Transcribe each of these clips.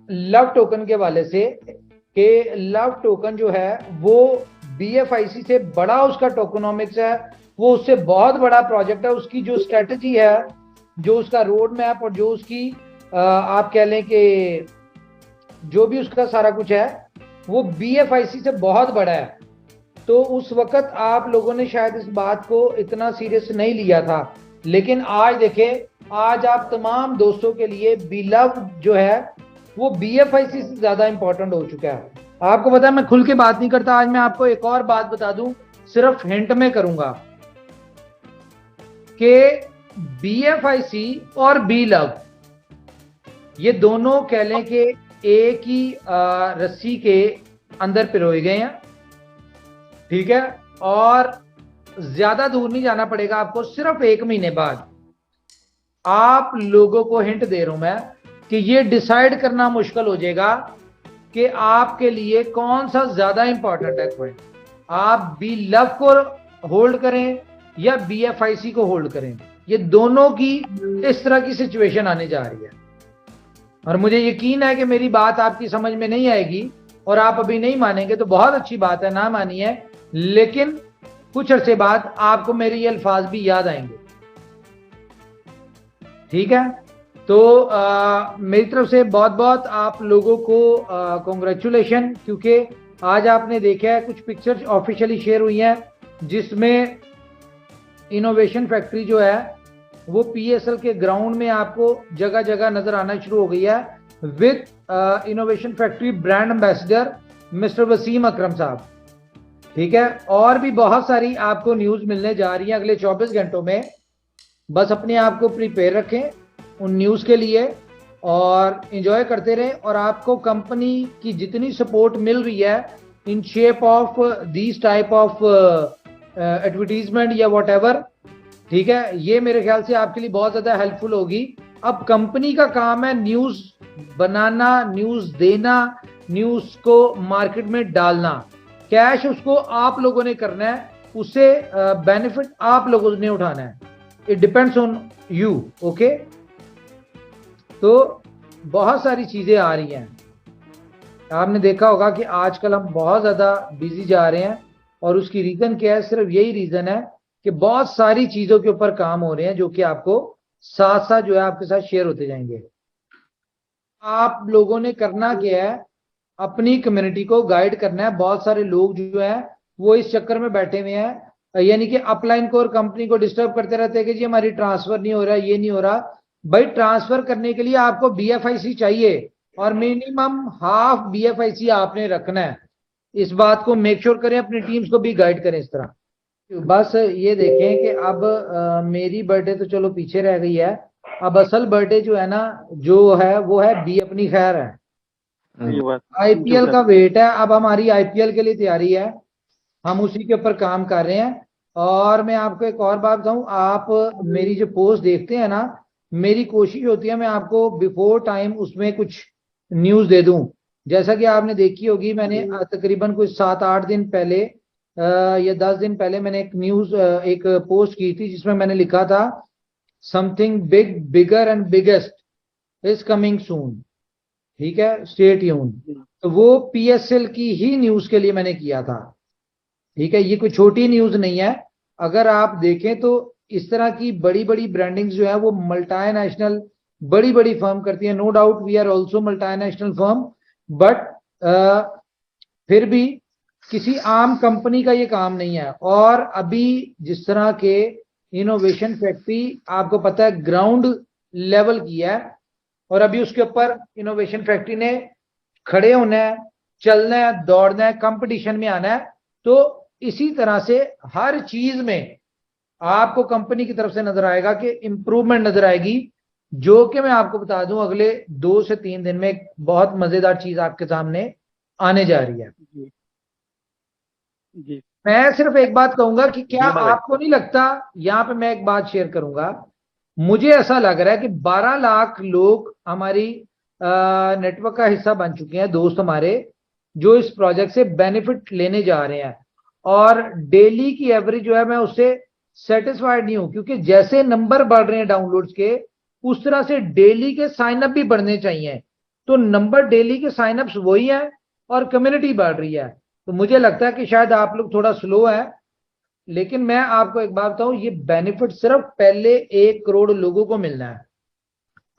Love token के वाले से कि लव टोकन जो है वो BFIC से बड़ा उसका टोकनोमिक्स है, वो उससे बहुत बड़ा प्रोजेक्ट है। उसकी जो स्ट्रेटजी है, जो उसका रोड मैप और जो उसकी आप कह लें कि जो भी उसका सारा कुछ है वो BFIC से बहुत बड़ा है। तो उस वक्त आप लोगों ने शायद इस बात को इतना सीरियस नहीं लिया था, लेकिन आज देखें, आज आप तमाम दोस्तों के लिए बिलव जो है वो BFIC से ज्यादा इंपॉर्टेंट हो चुका है। आपको पता है मैं खुल के बात नहीं करता, आज मैं आपको एक और बात बता दूं, सिर्फ हिंट में करूंगा कि BFIC और बिलव ये दोनों कह लें कि एक ही रस्सी के अंदर पिरोए गए हैं, ठीक है। और ज्यादा दूर नहीं जाना पड़ेगा आपको, सिर्फ 1 महीने बाद आप लोगों को हिंट दे रहा हूं मैं कि ये डिसाइड करना मुश्किल हो जाएगा कि आपके लिए कौन सा ज्यादा इंपॉर्टेंट है पॉइंट। आप बी लव को होल्ड करें या BFIC को होल्ड करें, ये दोनों की इस तरह की सिचुएशन आने जा रही है। और मुझे यकीन है कि मेरी बात आपकी समझ में नहीं आएगी और आप अभी नहीं मानेंगे तो बहुत अच्छी बात है, ना मानिए, लेकिन कुछ अरसे बाद आपको मेरे ये अल्फाज भी याद आएंगे, ठीक है। तो मेरी तरफ से बहुत बहुत आप लोगों को कॉन्ग्रेचुलेशन, क्योंकि आज आपने देखा है कुछ पिक्चर्स ऑफिशियली शेयर हुई हैं जिसमें इनोवेशन फैक्ट्री जो है वो PSL के ग्राउंड में आपको जगह जगह नजर आना शुरू हो गई है with innovation factory brand ambassador mister Wasim Akram साहब, ठीक है। और भी बहुत सारी आपको न्यूज मिलने जा रही है अगले 24 घंटों में। बस अपने आप को प्रिपेयर रखें उन न्यूज के लिए और एंजॉय करते रहें। और आपको कंपनी की जितनी सपोर्ट मिल रही है in shape of these type of advertisement या वॉट एवर, ठीक है, ये मेरे ख्याल से आपके लिए बहुत ज्यादा हेल्पफुल होगी। अब कंपनी का काम है न्यूज बनाना, न्यूज देना, न्यूज को मार्केट में डालना, कैश उसको आप लोगों ने करना है, उससे बेनिफिट आप लोगों ने उठाना है। It depends on you, okay. तो बहुत सारी चीजें आ रही हैं, आपने देखा होगा कि आजकल हम बहुत ज्यादा बिजी जा रहे हैं और उसकी रीजन क्या है, सिर्फ यही रीजन है कि बहुत सारी चीजों के ऊपर काम हो रहे हैं जो कि आपको साथ साथ जो है आपके साथ शेयर होते जाएंगे। आप लोगों ने करना क्या है, अपनी कम्युनिटी को गाइड करना है। बहुत सारे लोग जो है वो इस चक्कर में बैठे हुए हैं, यानी कि अपलाइन को और कंपनी को डिस्टर्ब करते रहते हैं कि जी हमारी ट्रांसफर नहीं हो रहा, ये नहीं हो रहा। भाई ट्रांसफर करने के लिए आपको BFIC चाहिए और मिनिमम हाफ BFIC आपने रखना है। इस बात को मेक श्योर करें, अपनी टीम्स को भी गाइड करें इस तरह। बस ये देखें कि अब मेरी बर्थडे तो चलो पीछे रह गई है, अब असल बर्थडे जो है ना जो है वो है बी अपनी खैर है। IPL का वेट है, अब हमारी IPL के लिए तैयारी है, हम उसी के ऊपर काम कर रहे हैं। और मैं आपको एक और बात बताऊं, आप मेरी जो पोस्ट देखते हैं ना, मेरी कोशिश होती है मैं आपको बिफोर टाइम उसमें कुछ न्यूज दे दूं। जैसा कि आपने देखी होगी, मैंने तकरीबन कुछ 7-8 दिन पहले या 10 दिन पहले मैंने एक न्यूज एक पोस्ट की थी जिसमें मैंने लिखा था something big bigger and biggest is coming soon, ठीक है, स्टे ट्यून। तो वो PSL की ही न्यूज के लिए मैंने किया था, ठीक है, ये कोई छोटी न्यूज नहीं है। अगर आप देखें तो इस तरह की बड़ी बड़ी ब्रांडिंग जो है वो मल्टीनेशनल बड़ी बड़ी फर्म करती है। No doubt we are also multinational firm, but फिर भी किसी आम कंपनी का ये काम नहीं है। और अभी जिस तरह के इनोवेशन फैक्ट्री आपको पता है ग्राउंड लेवल की है, और अभी उसके ऊपर इनोवेशन फैक्ट्री ने खड़े होना है, चलना है, दौड़ना है, कंपटीशन में आना है। तो इसी तरह से हर चीज में आपको कंपनी की तरफ से नजर आएगा कि इंप्रूवमेंट नजर आएगी, जो कि मैं आपको बता दूं अगले 2 से 3 दिन में एक बहुत मजेदार चीज आपके सामने आने जा रही है। जी मैं सिर्फ एक बात कहूंगा कि क्या आपको नहीं लगता, यहां पे मैं एक बात शेयर करूंगा, मुझे ऐसा लग रहा है कि 12 लाख लोग हमारी नेटवर्क का हिस्सा बन चुके हैं, दोस्त हमारे जो इस प्रोजेक्ट से बेनिफिट लेने जा रहे हैं। और डेली की एवरेज जो है मैं उससे सेटिस्फाइड नहीं हूं, क्योंकि जैसे नंबर बढ़ रहे हैं डाउनलोड्स के उस तरह से डेली के साइन अप भी बढ़ने चाहिए। तो नंबर डेली के साइनअप्स वही है और कम्युनिटी बढ़ रही है। तो मुझे लगता है कि शायद आप लोग थोड़ा स्लो है, लेकिन मैं आपको एक बात बताऊं, ये बेनिफिट सिर्फ पहले 1 करोड़ लोगों को मिलना है।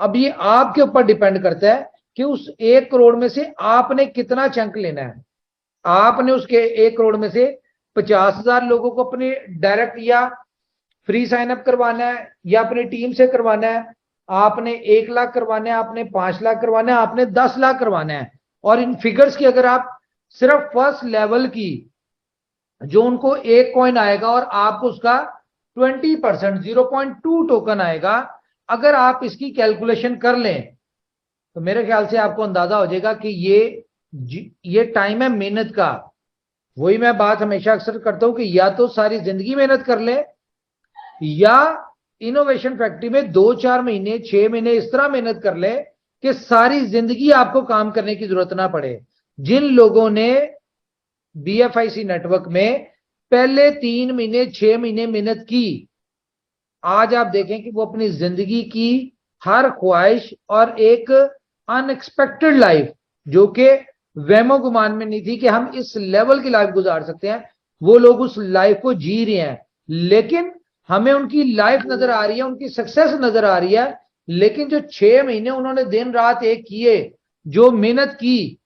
अब ये आपके ऊपर डिपेंड करता है कि उस 1 करोड़ में से आपने कितना चंक लेना है। आपने उसके 1 करोड़ में से 50,000 लोगों को अपने डायरेक्ट या फ्री साइन अप करवाना है, या अपनी टीम से करवाना है, आपने 1 लाख करवाना है, आपने 5 लाख करवाना है, आपने 10 लाख करवाना है। और इन फिगर्स की अगर आप सिर्फ फर्स्ट लेवल की जो उनको 1 कॉइन आएगा और आपको उसका 20% 0.2 टोकन आएगा, अगर आप इसकी कैलकुलेशन कर लें तो मेरे ख्याल से आपको अंदाजा हो जाएगा कि ये टाइम है मेहनत का। वही मैं बात हमेशा अक्सर करता हूं कि या तो सारी जिंदगी मेहनत कर ले, या इनोवेशन फैक्ट्री में 2-4 महीने 6 महीने इस तरह मेहनत कर ले कि सारी जिंदगी आपको काम करने की जरूरत ना पड़े। जिन लोगों ने BFIC नेटवर्क में पहले 3 महीने 6 महीने मेहनत की, आज आप देखें कि वो अपनी जिंदगी की हर ख्वाहिश और एक अनएक्सपेक्टेड लाइफ, जो कि वहमो गुमान में नहीं थी कि हम इस लेवल की लाइफ गुजार सकते हैं, वो लोग उस लाइफ को जी रहे हैं। लेकिन हमें उनकी लाइफ नजर आ रही है, उनकी सक्सेस नजर आ रही है, लेकिन जो 6 महीने उन्होंने दिन रात एक किए, जो मेहनत की,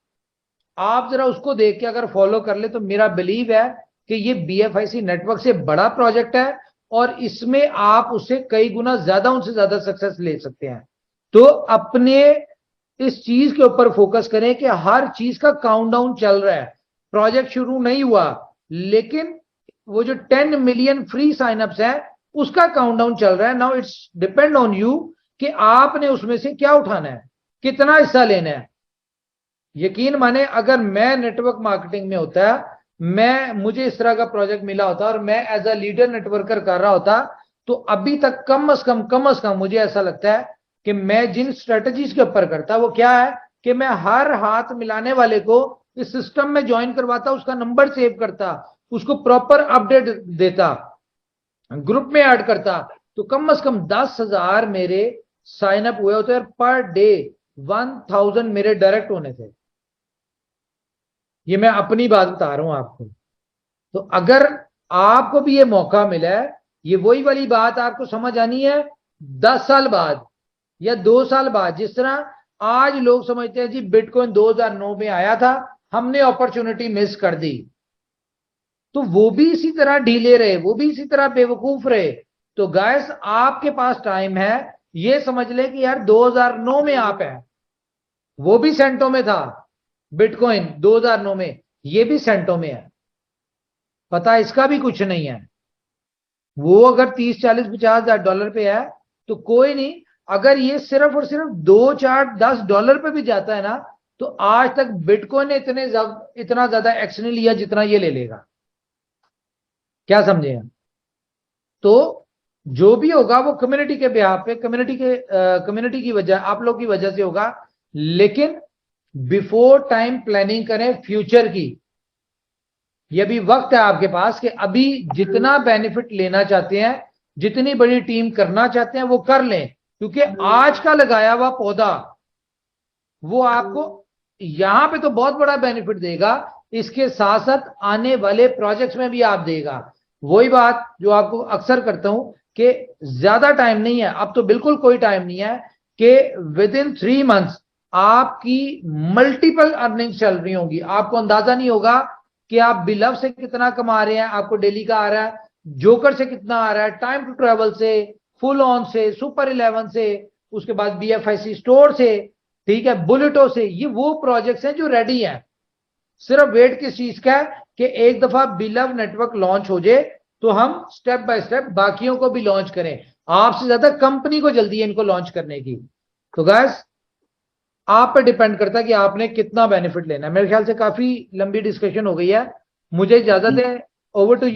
आप जरा उसको देख के अगर फॉलो कर ले तो मेरा बिलीव है कि ये BFIC नेटवर्क से बड़ा प्रोजेक्ट है और इसमें आप उससे कई गुना ज्यादा, उनसे ज्यादा सक्सेस ले सकते हैं। तो अपने इस चीज के ऊपर फोकस करें कि हर चीज का काउंटडाउन चल रहा है। प्रोजेक्ट शुरू नहीं हुआ, लेकिन वो जो 10 मिलियन फ्री साइनअप्स है उसका काउंटडाउन चल रहा है। Now it's depend on you कि आपने उसमें से क्या उठाना है, कितना हिस्सा लेना है। यकीन माने अगर मैं नेटवर्क मार्केटिंग में होता, मुझे इस तरह का प्रोजेक्ट मिला होता और मैं एज अ लीडर नेटवर्कर कर रहा होता, तो अभी तक कम से कम मुझे ऐसा लगता है कि मैं जिन स्ट्रेटजीज के ऊपर करता वो क्या है कि मैं हर हाथ मिलाने वाले को इस सिस्टम में ज्वाइन करवाता, उसका नंबर सेव करता, उसको प्रॉपर अपडेट देता, ग्रुप में ऐड करता। तो कम से कम 10,000 मेरे साइन अप हुए होते और पर डे 1,000 मेरे डायरेक्ट होने थे। ये मैं अपनी बात बता रहा हूं आपको। तो अगर आपको भी ये मौका मिला है, ये वही वाली बात आपको समझ आनी है 10 साल बाद या 2 साल बाद। जिस तरह आज लोग समझते हैं जी बिटकॉइन 2009 में आया था, हमने अपॉर्चुनिटी मिस कर दी, तो वो भी इसी तरह ढीले रहे, वो भी इसी तरह बेवकूफ रहे। तो गाइस आपके पास टाइम है, ये समझ ले कि यार 2009 में आप है, वो भी सेंटों में था बिटकॉइन 2009 में, ये भी सेंटों में है। पता इसका भी कुछ नहीं है। वो अगर 30 40 50 हजार डॉलर पे है तो कोई नहीं, अगर ये सिर्फ और सिर्फ 2 4 10 डॉलर पे भी जाता है ना, तो आज तक बिटकॉइन ने इतना ज्यादा एक्शन नहीं लिया जितना ये ले लेगा। क्या समझे हम? तो जो भी होगा वो कम्युनिटी के बिहाफ पे, कम्युनिटी की वजह, आप लोग की वजह से होगा। लेकिन बिफोर टाइम प्लानिंग करें फ्यूचर की। ये भी वक्त है आपके पास कि अभी जितना बेनिफिट लेना चाहते हैं, जितनी बड़ी टीम करना चाहते हैं वो कर लें, क्योंकि आज का लगाया हुआ पौधा वो आपको यहां पे तो बहुत बड़ा बेनिफिट देगा, इसके साथ साथ आने वाले प्रोजेक्ट्स में भी आप देगा। वही बात जो आपको अक्सर करता हूं कि ज्यादा टाइम नहीं है, अब तो बिल्कुल कोई टाइम नहीं है कि विद इन 3 मंथ्स आपकी मल्टीपल अर्निंग्स चल रही होंगी। आपको अंदाजा नहीं होगा कि आप बिलव से कितना कमा रहे हैं, आपको डेली का आ रहा है, जोकर से कितना आ रहा है, टाइम टू ट्रेवल से, फुल ऑन से, सुपर 11 से, उसके बाद BFIC स्टोर से, ठीक है, बुलेटो से। ये वो प्रोजेक्ट्स हैं जो रेडी हैं। सिर्फ वेट किस चीज का है कि एक दफा बिलव नेटवर्क लॉन्च हो जाए तो हम स्टेप बाय स्टेप बाकियों को भी लॉन्च करें। आपसे ज्यादा कंपनी को जल्दी है इनको लॉन्च करने की। तो गाइस आप पे डिपेंड करता है कि आपने कितना बेनिफिट लेना है। मेरे ख्याल से काफी लंबी डिस्कशन हो गई है, मुझे इजाजत है। Over to